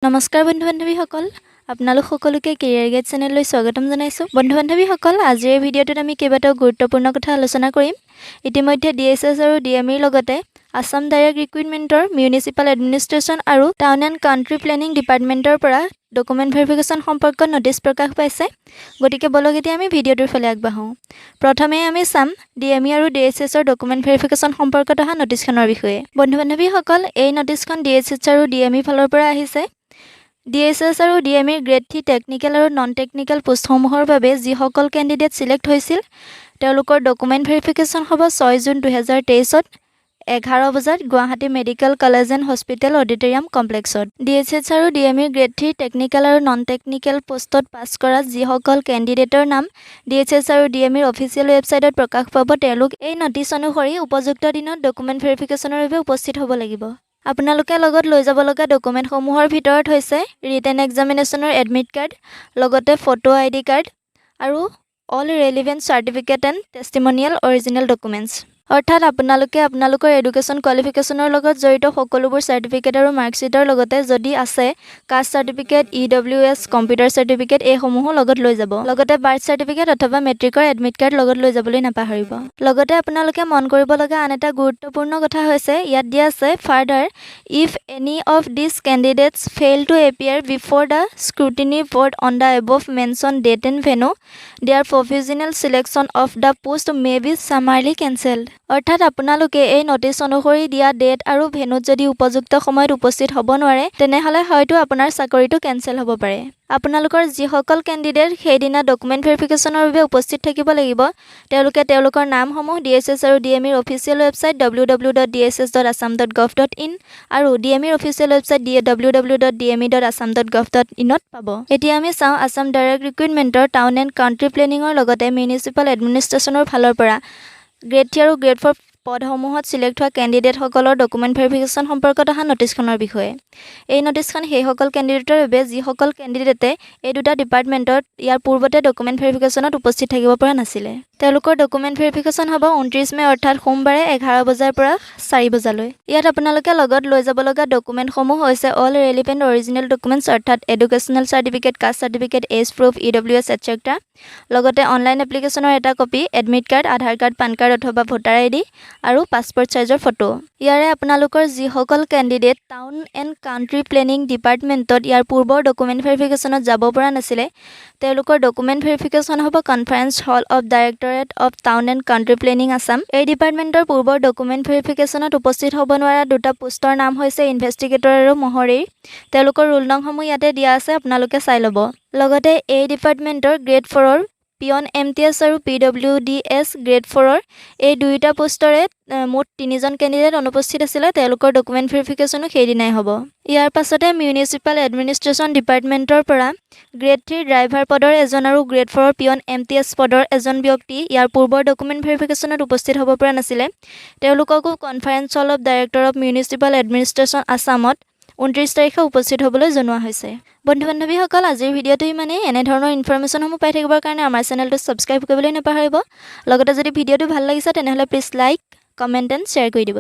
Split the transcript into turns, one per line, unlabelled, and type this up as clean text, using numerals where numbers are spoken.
নমস্কাৰ বন্ধু বান্ধৱীসকল আপোনালোক সকলোকে কেৰিয়াৰ গাইড চেনেললৈ স্বাগতম জনাইছো বন্ধু বান্ধৱীসকল আজিৰ এই ভিডিঅ'টোত আমি কেইবাটাও গুৰুত্বপূৰ্ণ কথা আলোচনা কৰিম ইতিমধ্যে DHS আৰু DME ৰ লগতে আসাম ডাইৰেক্ট ৰিক্ৰুইটমেন্টৰ মিউনিচিপাল এডমিনিষ্ট্ৰেশ্যন আৰু টাউন এণ্ড কাণ্ট্ৰি প্লেনিং ডিপাৰ্টমেন্টৰ পৰা ডকুমেন্ট ভেৰিফিকেশ্যন সম্পৰ্কত নটিচ প্ৰকাশ পাইছে গতিকে বলক এতিয়া আমি ভিডিঅ'টোৰ ফালে আগবাঢ়ো প্ৰথমে আমি চাম DME আৰু DHS ৰ ডকুমেন্ট ভেৰিফিকেশ্যন সম্পৰ্কত অহা নটিচখনৰ বিষয়ে বন্ধু বান্ধৱীসকল এই নটিচখন DHS আৰু DME ফালৰ পৰা আহিছে DHS আৰু DME গ্ৰেড 3 টেকনিক্যাল আৰু নন টেকনিক্যাল পোষ্টসমূহৰ বাবে যিসকল ক্যান্ডিডেট সিলেক্ট হৈছিল তেওঁলোকৰ ডকুমেন্ট ভেৰিফিকেশ্যন হ'ব 6 জুন 2023 ত 11 বজাত Guwahati medical college and hospital auditorium কমপ্লেক্সত DHS আৰু DME গ্ৰেড 3 টেকনিক্যাল আৰু নন টেকনিক্যাল পোষ্টত পাছ কৰা যিসকল ক্যান্ডিডেটৰ নাম DHS আৰু DME ৰ অফিচিয়েল ৱেবছাইটত প্ৰকাশ পাব তেওঁলোক এই নটিচ অনুসৰি উপযুক্ত দিনত ডকুমেন্ট ভেৰিফিকেশ্যনৰ বাবে উপস্থিত হ'ব লাগিব আপোনালোকে লগত লৈ যাব লগা ডকুমেন্টসমূহৰ ভিতৰত হৈছে ৰিটেন এক্সামিনেশ্যনৰ এডমিট কাৰ্ড লগতে ফটো আইডি কাৰ্ড আৰু all relevant certificate and testimonial original documents অৰ্থাৎ আপোনালোকে আপোনালোকৰ এডুকেশ্যন কোৱালিফিকেশ্যনৰ লগত জড়িত সকলোবোৰ সাৰ্টিফিকেট আৰু মাৰ্কশ্বিটৰ লগতে যদি আছে caste certificate EWS computer certificate এই সমূহ লগত লৈ যাব লগতে বাৰ্থ সাৰ্টিফিকেট অথবা মেট্ৰিকৰ এডমিট কাৰ্ড লগত লৈ যাবলৈ নাপাহৰিব লগতে আপোনালোকে মন কৰিব লগা আন এটা গুৰুত্বপূৰ্ণ কথা হৈছে ইয়াত দিয়া আছে further if any of this candidates fail to appear before the scrutiny board on the above mentioned date and venue their provisional selection of the post may be summarily cancelled অৰ্থাৎ আপোনালোকে এই নটিচ অনুসৰি দিয়া date আৰু ভেন্যুত যদি উপযুক্ত সময়ত উপস্থিত হ'ব নোৱাৰে তেনেহলে হয়তো আপোনাৰ চাকৰিটো কেনসেল হ'ব পাৰে আপোনালোকৰ যিসকল ক্যান্ডিডেট সেইদিনা ডকুমেন্ট ভেৰিফিকেশ্যনৰ বাবে উপস্থিত থাকিব লাগিব তেওঁলোকে তেওঁলোকৰ নামসমূহ DHS আৰু DME ৰ অফিচিয়েল ৱেবছাইট www.dhs.assam.gov.in আৰু DME ৰ অফিচিয়েল ৱেবছাইট www.dme.assam.gov.in ত পাব এতিয়া আমি চাওঁ আসাম ডাইৰেক্ট ৰিক্ৰুইটমেন্টৰ টাউন এণ্ড কাণ্ট্ৰি প্লেনিংৰ লগতে মিউনিচিপাল এডমিনিষ্ট্ৰেশ্যনৰ ফালৰ পৰা গ্ৰেড 3 আৰু গ্ৰেড 4 পদসমূহত সিলেক্ট হোৱা ক্যান্ডিডেট সকলৰ ডকুমেন্ট ভেৰিফিকেশ্যন সম্পৰ্কত অহা নটিচখনৰ বিষয়ে এই নটিচখন সেই সকল ক্যান্ডিডেটৰ বাবে যিসকল ক্যান্ডিডেটে এই দুটা ডিপাৰ্টমেন্টত ইয়াৰ পূৰ্বতে ডকুমেন্ট ভেৰিফিকেশ্যনত উপস্থিত থাকিব পৰা নাছিলে তেওঁলোকৰ ডকুমেন্ট ভেৰিফিকেশ্যন হ'ব 29 মে অৰ্থাৎ সোমবাৰে 11 বজাৰ পৰা 4 বজালৈ ইয়াত আপোনালোকে লগত লৈ যাব লগা ডকুমেন্টসমূহ হৈছে অল ৰেলেভেন্ট অৰিজিনেল ডকুমেন্টছ অৰ্থাৎ educational certificate caste certificate age proof EWS etcetera লগতে অনলাইন এপ্লিকেশ্যনৰ এটা copy admit card Aadhaar card PAN card অথবা ভোটাৰ আইডি আৰু পাছপোৰ্ট সাইজৰ ফটো ইয়াৰে আপোনালোকৰ যিসকল candidate town and country planning ডিপাৰ্টমেন্টত ইয়াৰ পূৰ্বৰ ডকুমেন্ট ভেৰিফিকেশ্যনত যাব পৰা নাছিলে তেওঁলোকৰ ডকুমেন্ট ভেৰিফিকেশ্যন হ'ব conference hall of directorate of town and country planning Assam এই ডিপাৰ্টমেন্টৰ পূৰ্বৰ ডকুমেন্ট ভেৰিফিকেশ্যনত উপস্থিত হ'ব নোৱাৰা দুটা পোষ্টৰ নাম হৈছে ইনভেষ্টিগেটৰ আৰু মহৰীৰ তেওঁলোকৰ ৰোল নম্বৰসমূহ ইয়াতে দিয়া আছে আপোনালোকে চাই ল'ব লগতে এই ডিপাৰ্টমেন্টৰ গ্ৰেড 4 ৰ পিয়ন MTS আৰু PWDS গ্ৰেড 4 ৰ এই দুইটা পোষ্টৰে মুঠ 3জন ক্যান্ডিডেট অনুপস্থিত আছিল তেওঁলোকৰ ডকুমেন্ট ভেৰিফিকেশ্যনো সেইদিনাই হ'ব ইয়াৰ পাছতে মিউনিচিপাল এডমিনিষ্ট্ৰেশ্যন ডিপাৰ্টমেন্টৰ পৰা গ্ৰেড 3 ড্ৰাইভাৰ পদৰ এজন আৰু গ্ৰেড 4 ৰ পিয়ন MTS পদৰ এজন ব্যক্তি ইয়াৰ পূৰ্বৰ ডকুমেন্ট ভেৰিফিকেশ্যনত উপস্থিত হ'ব পৰা নাছিলে তেওঁলোককো conference hall of director of municipal administration আসামত 29 তাৰিখে উপস্থিত হ'বলৈ জনোৱা হৈছে বন্ধু বান্ধৱীসকল আজিৰ ভিডিঅ'টো মানে এনে ধৰণৰ ইনফৰমেশ্যনসমূহ পাই থাকিবৰ কাৰণে আমাৰ চেনেলটো সাবস্ক্ৰাইব কৰিবলৈ নাপাহৰিব লগতে যদি ভিডিঅ'টো ভাল লাগিছে তেনেহলে please like comment and share কৰি দিব